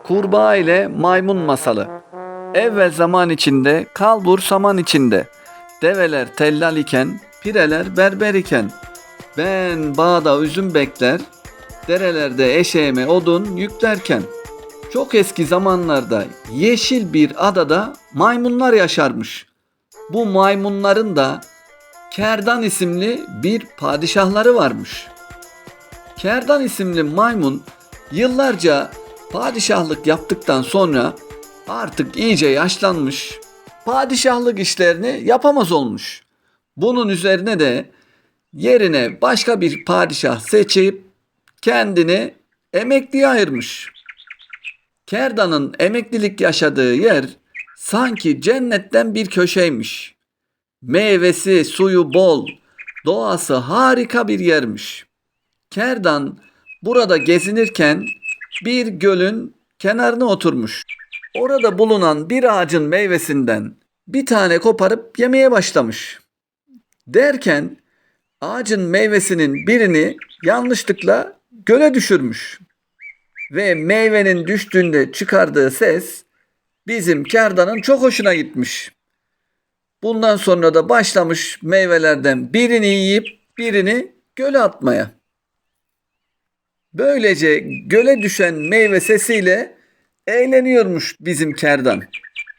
Kurbağa ile maymun masalı. Evvel zaman içinde, kalbur saman içinde. Develer tellal iken, pireler berber iken. Ben bağda üzüm bekler, derelerde eşeğime odun yüklerken. Çok eski zamanlarda yeşil bir adada maymunlar yaşarmış. Bu maymunların da Kerdan isimli bir padişahları varmış. Kerdan isimli maymun yıllarca padişahlık yaptıktan sonra artık iyice yaşlanmış, padişahlık işlerini yapamaz olmuş. Bunun üzerine de yerine başka bir padişah seçip kendini emekliye ayırmış. Kerdan'ın emeklilik yaşadığı yer sanki cennetten bir köşeymiş. Meyvesi, suyu bol, doğası harika bir yermiş. Kerdan burada gezinirken bir gölün kenarına oturmuş. Orada bulunan bir ağacın meyvesinden bir tane koparıp yemeye başlamış. Derken ağacın meyvesinin birini yanlışlıkla göle düşürmüş. Ve meyvenin düştüğünde çıkardığı ses bizim Kerdan'ın çok hoşuna gitmiş. Bundan sonra da başlamış meyvelerden birini yiyip birini göle atmaya. Böylece göle düşen meyve sesiyle eğleniyormuş bizim Kerdan.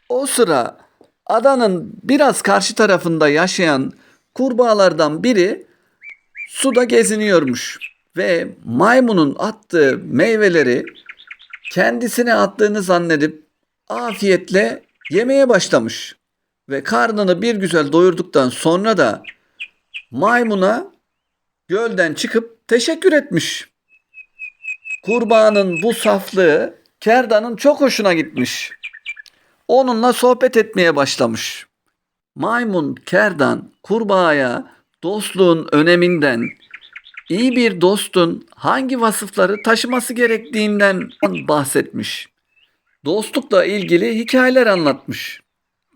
O sıra adanın biraz karşı tarafında yaşayan kurbağalardan biri suda geziniyormuş ve maymunun attığı meyveleri kendisine attığını zannedip afiyetle yemeye başlamış. Ve karnını bir güzel doyurduktan sonra da maymuna gölden çıkıp teşekkür etmiş. Kurbağanın bu saflığı Kerdan'ın çok hoşuna gitmiş. Onunla sohbet etmeye başlamış. Maymun Kerdan kurbağaya dostluğun öneminden, iyi bir dostun hangi vasıfları taşıması gerektiğinden bahsetmiş. Dostlukla ilgili hikayeler anlatmış.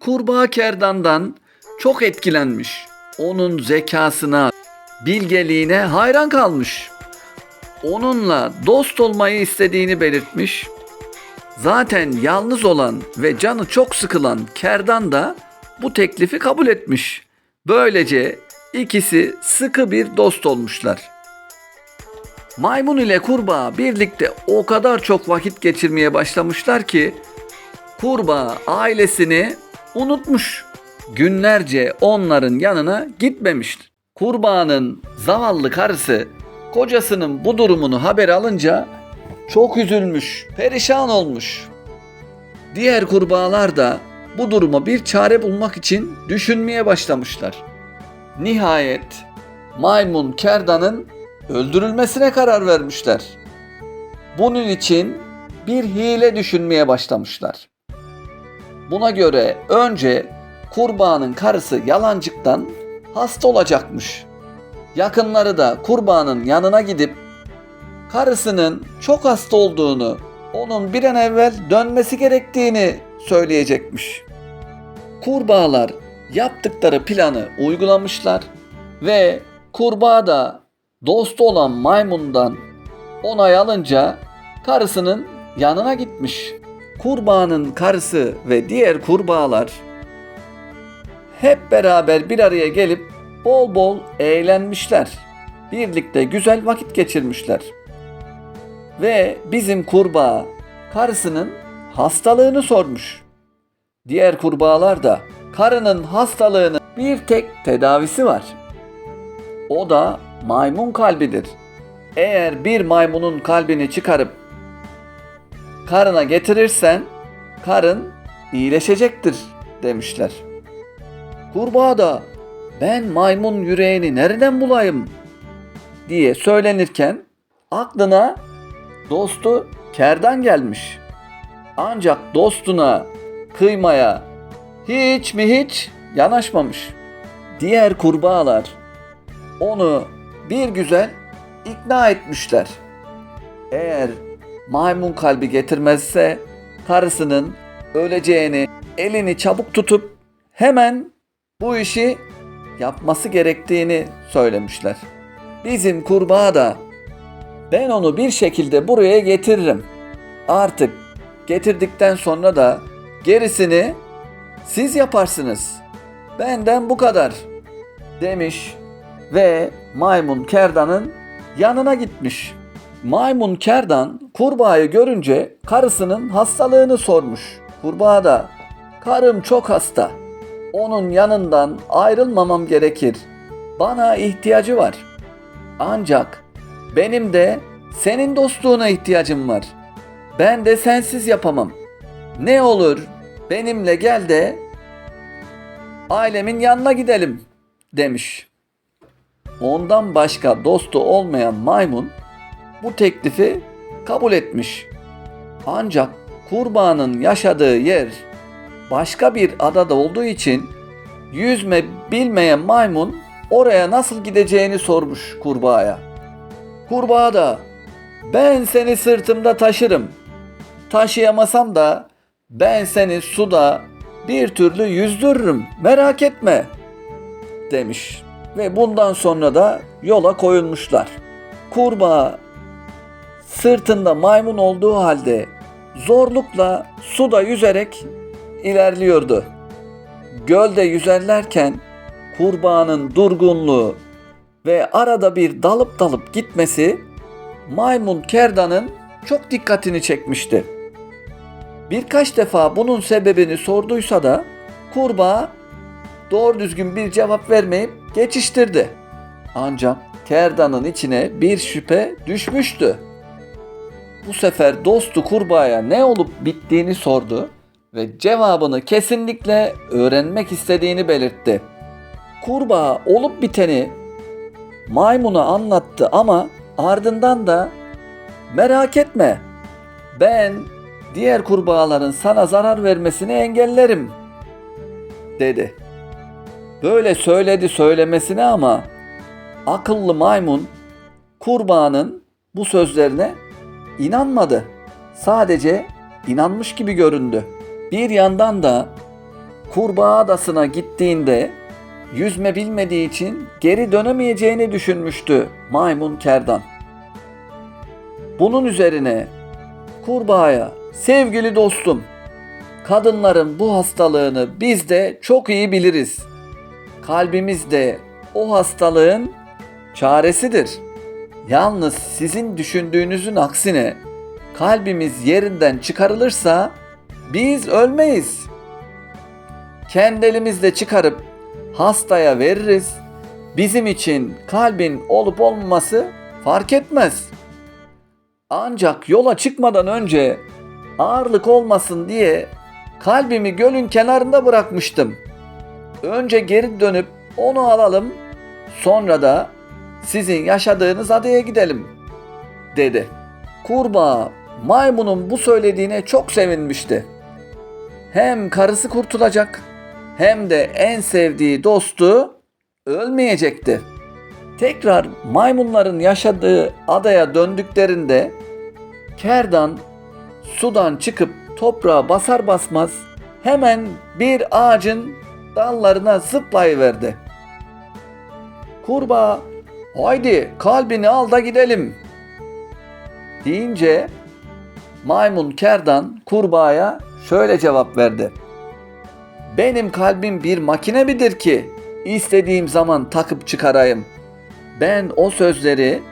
Kurbağa Kerdan'dan çok etkilenmiş. Onun zekasına, bilgeliğine hayran kalmış. Onunla dost olmayı istediğini belirtmiş. Zaten yalnız olan ve canı çok sıkılan Kerdan da bu teklifi kabul etmiş. Böylece ikisi sıkı bir dost olmuşlar. Maymun ile kurbağa birlikte o kadar çok vakit geçirmeye başlamışlar ki kurbağa ailesini unutmuş. Günlerce onların yanına gitmemiş. Kurbağanın zavallı karısı kocasının bu durumunu haber alınca çok üzülmüş, perişan olmuş. Diğer kurbağalar da bu duruma bir çare bulmak için düşünmeye başlamışlar. Nihayet maymun Kerdan'ın öldürülmesine karar vermişler. Bunun için bir hile düşünmeye başlamışlar. Buna göre önce kurbağanın karısı yalancıktan hasta olacakmış. Yakınları da kurbağanın yanına gidip karısının çok hasta olduğunu, onun bir an evvel dönmesi gerektiğini söyleyecekmiş. Kurbağalar yaptıkları planı uygulamışlar ve kurbağa da dostu olan maymundan onay alınca karısının yanına gitmiş. Kurbağanın karısı ve diğer kurbağalar hep beraber bir araya gelip bol bol eğlenmişler. Birlikte güzel vakit geçirmişler. Ve bizim kurbağa karısının hastalığını sormuş. Diğer kurbağalar da karının hastalığının bir tek tedavisi var. O da maymun kalbidir. Eğer bir maymunun kalbini çıkarıp karına getirirsen karın iyileşecektir demişler. Kurbağa da ben maymun yüreğini nereden bulayım diye söylenirken aklına dostu Kerdan gelmiş. Ancak dostuna kıymaya hiç yanaşmamış. Diğer kurbağalar onu bir güzel ikna etmişler. Eğer maymun kalbi getirmezse karısının öleceğini elini çabuk tutup hemen bu işi yapması gerektiğini söylemişler. Bizim kurbağa da ben onu bir şekilde buraya getiririm. Artık getirdikten sonra da gerisini siz yaparsınız. Benden bu kadar demiş ve maymun kerdanın yanına gitmiş. Maymun kerdan kurbağayı görünce karısının hastalığını sormuş. Kurbağa da karım çok hasta. Onun yanından ayrılmamam gerekir. Bana ihtiyacı var. Ancak benim de senin dostluğuna ihtiyacım var. Ben de sensiz yapamam. Ne olur benimle gel de ailemin yanına gidelim demiş. Ondan başka dostu olmayan maymun bu teklifi kabul etmiş. Ancak kurbağanın yaşadığı yer başka bir adada olduğu için yüzme bilmeyen maymun oraya nasıl gideceğini sormuş kurbağaya. Kurbağa da ben seni sırtımda taşırım. Taşıyamasam da ben seni suda bir türlü yüzdürürüm. Merak etme demiş. Ve bundan sonra da yola koyulmuşlar. Kurbağa sırtında maymun olduğu halde zorlukla suda yüzerek ilerliyordu. Gölde yüzerlerken kurbağanın durgunluğu ve arada bir dalıp gitmesi maymun kerdanın çok dikkatini çekmişti. Birkaç defa bunun sebebini sorduysa da kurbağa doğru düzgün bir cevap vermeyip geçiştirdi. Ancak kerdanın içine bir şüphe düşmüştü. Bu sefer dostu kurbağaya ne olup bittiğini sordu ve cevabını kesinlikle öğrenmek istediğini belirtti. Kurbağa olup biteni maymuna anlattı ama ardından da merak etme, ben diğer kurbağaların sana zarar vermesini engellerim dedi. Böyle söyledi söylemesine ama akıllı maymun kurbağanın bu sözlerine inanmadı. Sadece inanmış gibi göründü. Bir yandan da Kurbağa Adası'na gittiğinde yüzme bilmediği için geri dönemeyeceğini düşünmüştü maymun kerdan. Bunun üzerine kurbağaya sevgili dostum, kadınların bu hastalığını biz de çok iyi biliriz. Kalbimiz de o hastalığın çaresidir. Yalnız sizin düşündüğünüzün aksine kalbimiz yerinden çıkarılırsa biz ölmeyiz. Kendi elimizle çıkarıp hastaya veririz. Bizim için kalbin olup olmaması fark etmez. Ancak yola çıkmadan önce ağırlık olmasın diye kalbimi gölün kenarında bırakmıştım. Önce geri dönüp onu alalım, sonra da sizin yaşadığınız adaya gidelim dedi. Kurbağa maymunun bu söylediğine çok sevinmişti. Hem karısı kurtulacak hem de en sevdiği dostu ölmeyecekti. Tekrar maymunların yaşadığı adaya döndüklerinde kerdan sudan çıkıp toprağa basar basmaz hemen bir ağacın dallarına zıplayıverdi. Kurbağa haydi kalbini al da gidelim deyince maymun kerdan kurbağaya şöyle cevap verdi. Benim kalbim bir makine midir ki istediğim zaman takıp çıkarayım? Ben o sözleri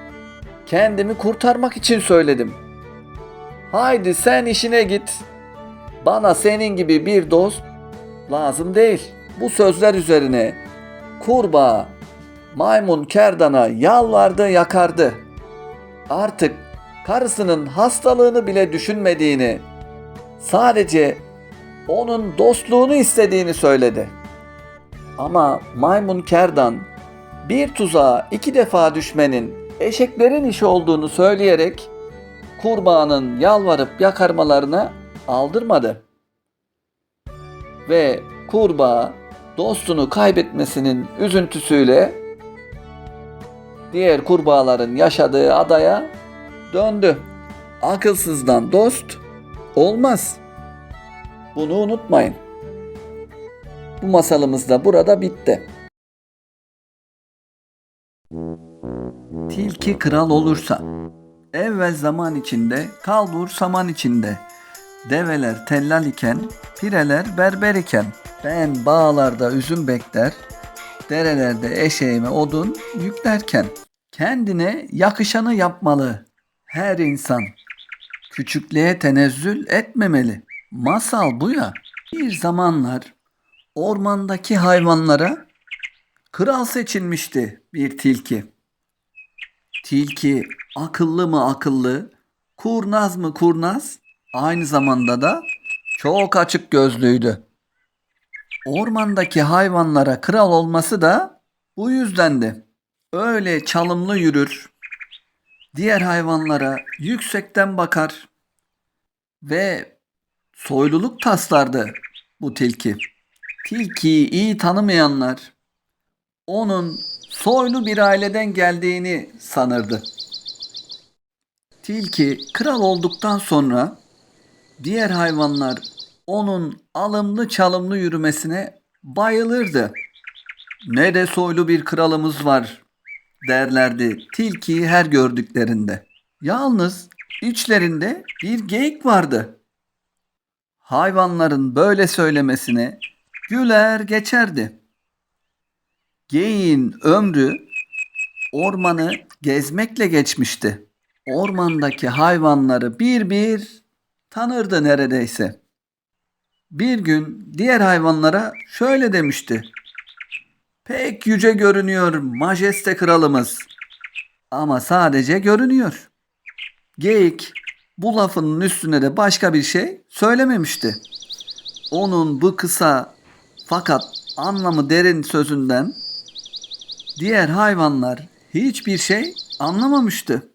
kendimi kurtarmak için söyledim. Haydi sen işine git. Bana senin gibi bir dost lazım değil. Bu sözler üzerine kurbağa maymun kerdana yalvardı yakardı. Artık karısının hastalığını bile düşünmediğini, sadece onun dostluğunu istediğini söyledi. Ama maymun kerdan bir tuzağa 2 defa düşmenin eşeklerin işi olduğunu söyleyerek kurbağanın yalvarıp yakarmalarına aldırmadı. Ve kurbağa dostunu kaybetmesinin üzüntüsüyle diğer kurbağaların yaşadığı adaya döndü. Akılsızdan dost olmaz. Bunu unutmayın. Bu masalımız da burada bitti. Tilki kral olursa, evvel zaman içinde, kalbur saman içinde. Develer tellal iken, pireler berber iken. Ben bağlarda üzüm bekler, derelerde eşeğime odun yüklerken. Kendine yakışanı yapmalı her insan. Küçüklüğe tenezzül etmemeli. Masal bu ya. Bir zamanlar ormandaki hayvanlara kral seçilmişti bir tilki. Tilki akıllı mı akıllı, kurnaz mı kurnaz, aynı zamanda da çok açık gözlüydü. Ormandaki hayvanlara kral olması da bu yüzdendi. Öyle çalımlı yürür, diğer hayvanlara yüksekten bakar ve soyluluk taslardı bu tilki. Tilkiyi iyi tanımayanlar onun soylu bir aileden geldiğini sanırdı. Tilki kral olduktan sonra diğer hayvanlar onun alımlı çalımlı yürümesine bayılırdı. Ne de soylu bir kralımız var derlerdi tilkiyi her gördüklerinde. Yalnız içlerinde bir geyik vardı. Hayvanların böyle söylemesine güler geçerdi. Geyiğin ömrü ormanı gezmekle geçmişti. Ormandaki hayvanları bir bir tanırdı neredeyse. Bir gün diğer hayvanlara şöyle demişti. Pek yüce görünüyor majeste kralımız. Ama sadece görünüyor. Geyik bu lafının üstüne de başka bir şey söylememişti. Onun bu kısa fakat anlamı derin sözünden diğer hayvanlar hiçbir şey anlamamıştı.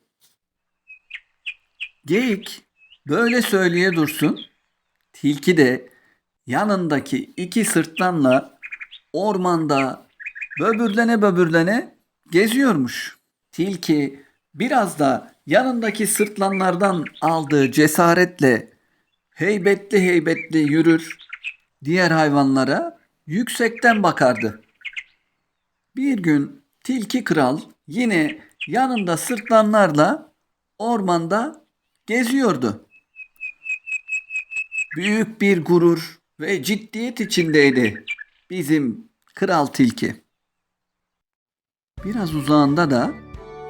Geyik böyle söyleye dursun, tilki de yanındaki iki sırtlanla ormanda böbürlene böbürlene geziyormuş. Tilki biraz da yanındaki sırtlanlardan aldığı cesaretle heybetli heybetli yürür, diğer hayvanlara yüksekten bakardı. Bir gün tilki kral yine yanında sırtlanlarla ormanda geziyordu. Büyük bir gurur ve ciddiyet içindeydi bizim kral tilki. Biraz uzağında da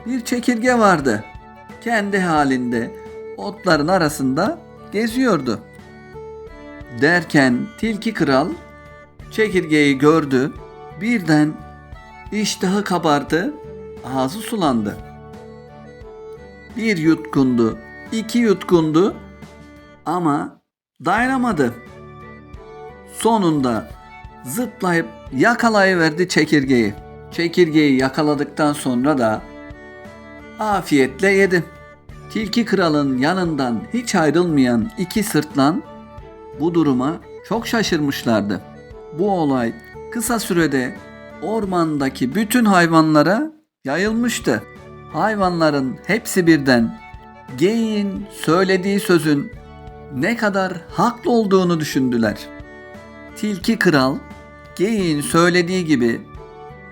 bir çekirge vardı. Kendi halinde otların arasında geziyordu. Derken tilki kral çekirgeyi gördü. Birden iştahı kabardı, ağzı sulandı. Bir yutkundu, iki yutkundu ama dayanamadı. Sonunda zıplayıp yakalayıverdi çekirgeyi. Çekirgeyi yakaladıktan sonra da afiyetle yedi. Tilki kralın yanından hiç ayrılmayan iki sırtlan bu duruma çok şaşırmışlardı. Bu olay kısa sürede ormandaki bütün hayvanlara yayılmıştı. Hayvanların hepsi birden geyiğin söylediği sözün ne kadar haklı olduğunu düşündüler. Tilki kral geyiğin söylediği gibi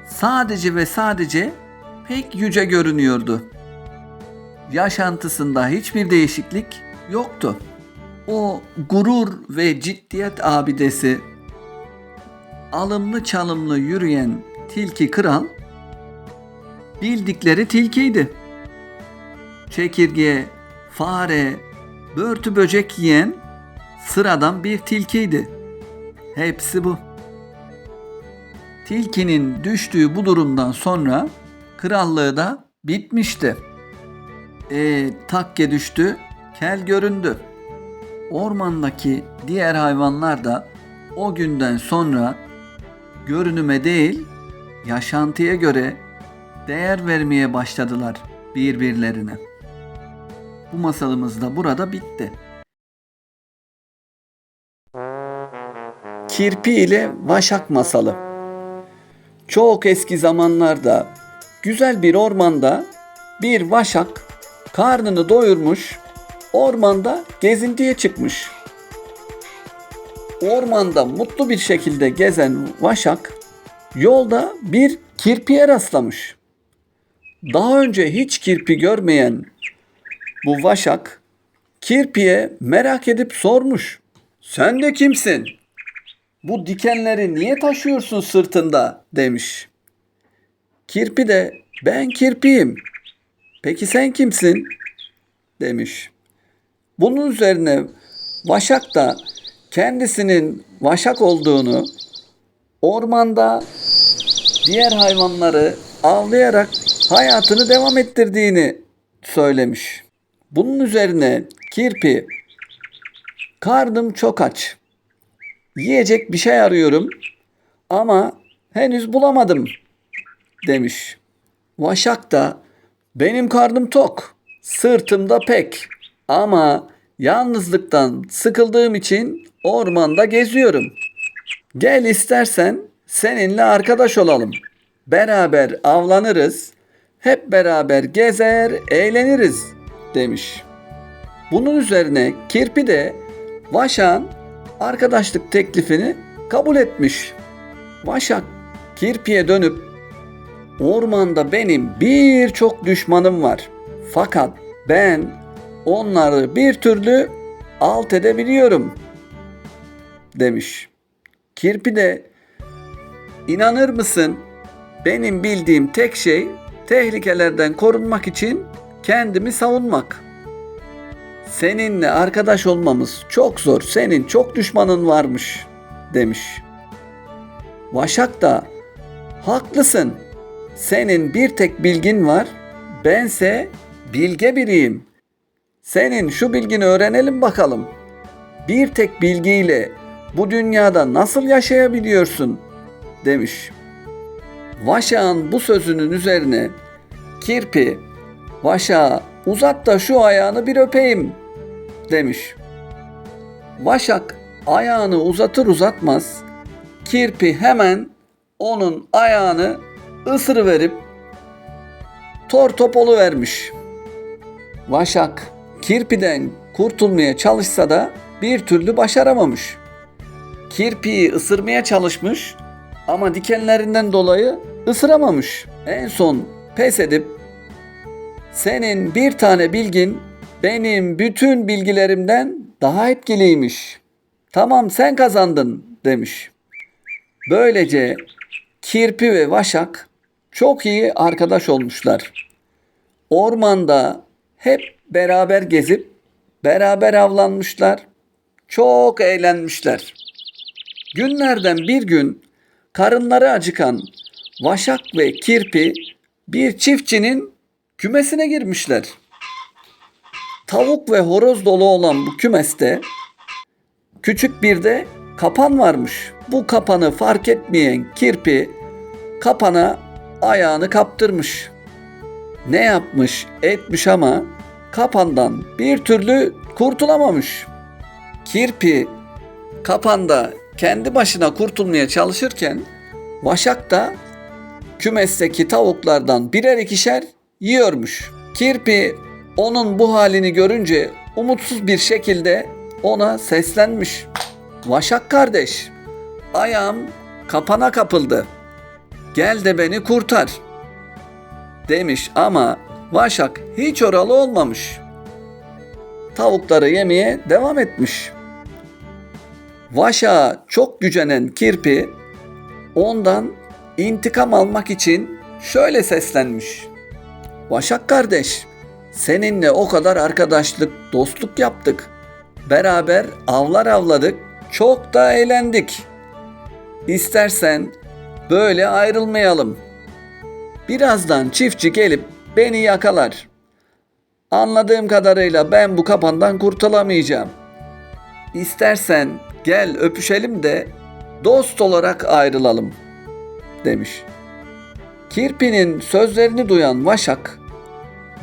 sadece ve sadece pek yüce görünüyordu. Yaşantısında hiçbir değişiklik yoktu. O gurur ve ciddiyet abidesi, alımlı çalımlı yürüyen tilki kral bildikleri tilkiydi. Çekirge, fare, börtü böcek yiyen sıradan bir tilkiydi. Hepsi bu. Tilkinin düştüğü bu durumdan sonra krallığı da bitmişti. Takke düştü, kel göründü. Ormandaki diğer hayvanlar da o günden sonra görünüme değil, yaşantıya göre değer vermeye başladılar birbirlerine. Bu masalımız da burada bitti. Kirpi ile Vaşak masalı. Çok eski zamanlarda güzel bir ormanda bir vaşak karnını doyurmuş, ormanda gezintiye çıkmış. Ormanda mutlu bir şekilde gezen vaşak yolda bir kirpiye rastlamış. Daha önce hiç kirpi görmeyen bu vaşak Kirpi'ye merak edip sormuş. Sen de kimsin? Bu dikenleri niye taşıyorsun sırtında demiş. Kirpi de ben kirpiyim. Peki sen kimsin? Demiş. Bunun üzerine Vaşak da kendisinin Vaşak olduğunu, ormanda diğer hayvanları avlayarak hayatını devam ettirdiğini söylemiş. Bunun üzerine Kirpi, karnım çok aç. Yiyecek bir şey arıyorum ama henüz bulamadım demiş. Vaşak da benim karnım tok, sırtımda pek ama yalnızlıktan sıkıldığım için ormanda geziyorum. Gel istersen seninle arkadaş olalım. Beraber avlanırız, hep beraber gezer, eğleniriz demiş. Bunun üzerine Kirpi de Vaşak'ın arkadaşlık teklifini kabul etmiş. Vaşak Kirpi'ye dönüp ormanda benim birçok düşmanım var. Fakat ben onları bir türlü alt edebiliyorum demiş. Kirpi de inanır mısın? Benim bildiğim tek şey tehlikelerden korunmak için kendimi savunmak. Seninle arkadaş olmamız çok zor. Senin çok düşmanın varmış demiş. Vaşak da haklısın. Senin bir tek bilgin var. Bense bilge biriyim. Senin şu bilgini öğrenelim bakalım. Bir tek bilgiyle bu dünyada nasıl yaşayabiliyorsun demiş. Vaşak'ın bu sözünün üzerine Kirpi, Vaşak'a uzat da şu ayağını bir öpeyim demiş. Vaşak ayağını uzatır uzatmaz Kirpi hemen onun ayağını ısırıverip tor top oluvermiş. Vaşak Kirpi'den kurtulmaya çalışsa da bir türlü başaramamış. Kirpi'yi ısırmaya çalışmış ama dikenlerinden dolayı ısıramamış. En son pes edip senin bir tane bilgin benim bütün bilgilerimden daha etkiliymiş. Tamam sen kazandın demiş. Böylece Kirpi ve Vaşak çok iyi arkadaş olmuşlar. Ormanda hep beraber gezip beraber avlanmışlar. Çok eğlenmişler. Günlerden bir gün karınları acıkan Vaşak ve Kirpi bir çiftçinin kümesine girmişler. Tavuk ve horoz dolu olan bu kümeste küçük bir de kapan varmış. Bu kapanı fark etmeyen Kirpi kapana ayağını kaptırmış. Ne yapmış etmiş ama kapandan bir türlü kurtulamamış. Kirpi kapanda kendi başına kurtulmaya çalışırken Vaşak da kümesteki tavuklardan birer ikişer yiyormuş. Kirpi onun bu halini görünce umutsuz bir şekilde ona seslenmiş. Vaşak kardeş, ayağım kapana kapıldı. Gel de beni kurtar demiş ama Vaşak hiç oralı olmamış. Tavukları yemeye devam etmiş. Vaşak'a çok gücenen Kirpi ondan intikam almak için şöyle seslenmiş. Vaşak kardeş, seninle o kadar arkadaşlık, dostluk yaptık. Beraber avlar avladık, çok da eğlendik. İstersen böyle ayrılmayalım. Birazdan çiftçi gelip beni yakalar. Anladığım kadarıyla ben bu kapandan kurtulamayacağım. İstersen gel öpüşelim de dost olarak ayrılalım demiş. Kirpi'nin sözlerini duyan Vaşak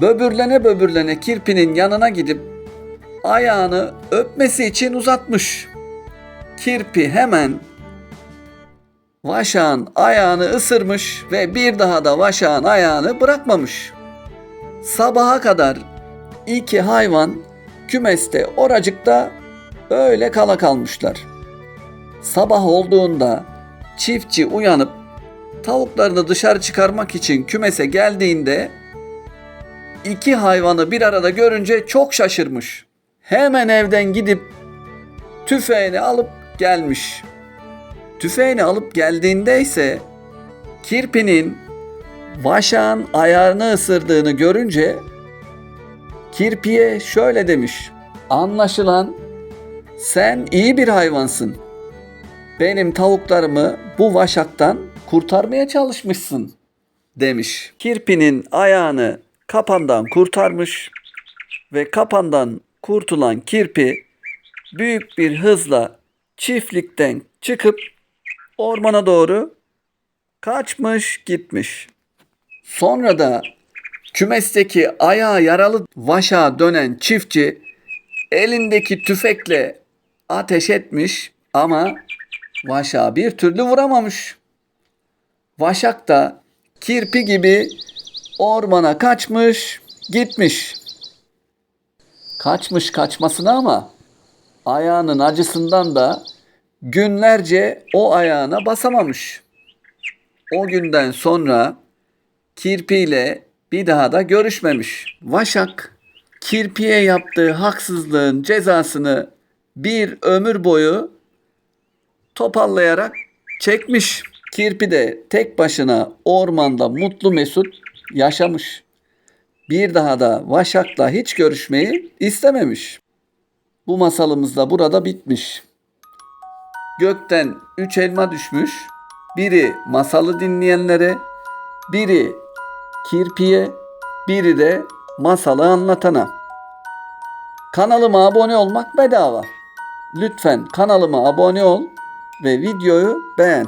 böbürlene böbürlene Kirpi'nin yanına gidip ayağını öpmesi için uzatmış. Kirpi hemen Vaşak'ın ayağını ısırmış ve bir daha da Vaşak'ın ayağını bırakmamış. Sabaha kadar iki hayvan kümeste oracıkta öyle kala kalmışlar. Sabah olduğunda çiftçi uyanıp tavuklarını dışarı çıkarmak için kümese geldiğinde iki hayvanı bir arada görünce çok şaşırmış. hemen evden gidip tüfeğini alıp gelmiş. Tüfeğini alıp geldiğinde ise kirpinin vaşağın ayağını ısırdığını görünce kirpiye şöyle demiş: "Anlaşılan sen iyi bir hayvansın. Benim tavuklarımı bu vaşaktan kurtarmaya çalışmışsın," demiş. Kirpinin ayağını kapandan kurtarmış ve kapandan kurtulan kirpi büyük bir hızla çiftlikten çıkıp ormana doğru kaçmış gitmiş. Sonra da kümesteki ayağı yaralı vaşağa dönen çiftçi elindeki tüfekle ateş etmiş ama vaşağı bir türlü vuramamış. Vaşak da kirpi gibi ormana kaçmış gitmiş. Kaçmış kaçmasına ama ayağının acısından da günlerce o ayağına basamamış. O günden sonra kirpiyle bir daha da görüşmemiş. Vaşak kirpiye yaptığı haksızlığın cezasını bir ömür boyu topallayarak çekmiş. Kirpi de tek başına ormanda mutlu mesut yaşamış. Bir daha da Vaşak'la hiç görüşmeyi istememiş. Bu masalımız da burada bitmiş. Gökten 3 elma düşmüş. Biri masalı dinleyenlere, biri kirpiye, biri de masalı anlatana. Kanalıma abone olmak bedava. Lütfen kanalıma abone ol ve videoyu beğen.